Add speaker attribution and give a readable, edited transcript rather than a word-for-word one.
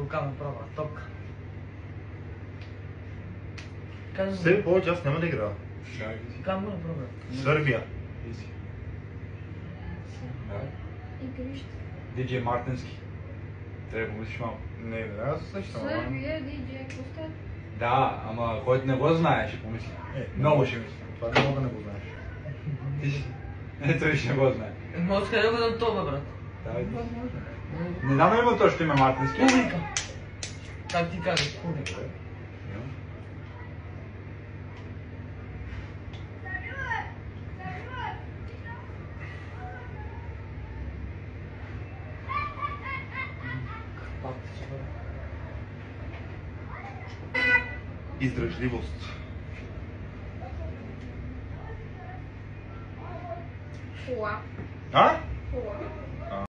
Speaker 1: Рука ме права, топка.
Speaker 2: Все повече аз няма да играя.
Speaker 1: Кам го направя?
Speaker 2: Сърбия.
Speaker 3: Диджей Мартински. Трябва да помислиш малко.
Speaker 2: Не, бе, аз също.
Speaker 4: Сърбия, диджей, Костет.
Speaker 3: Да, ама който не го знае, ще помисли. Много ще мисли.
Speaker 2: Това не мога да не го знаеш.
Speaker 3: Ти си. Той ще не го знае.
Speaker 1: Може къде го дам това, брат?
Speaker 3: Не знам ли има точно име Мартински?
Speaker 1: Публика! Как ти кажеш, публика?
Speaker 2: Издръжливост.
Speaker 4: Хуа.
Speaker 2: А?
Speaker 4: Хуа.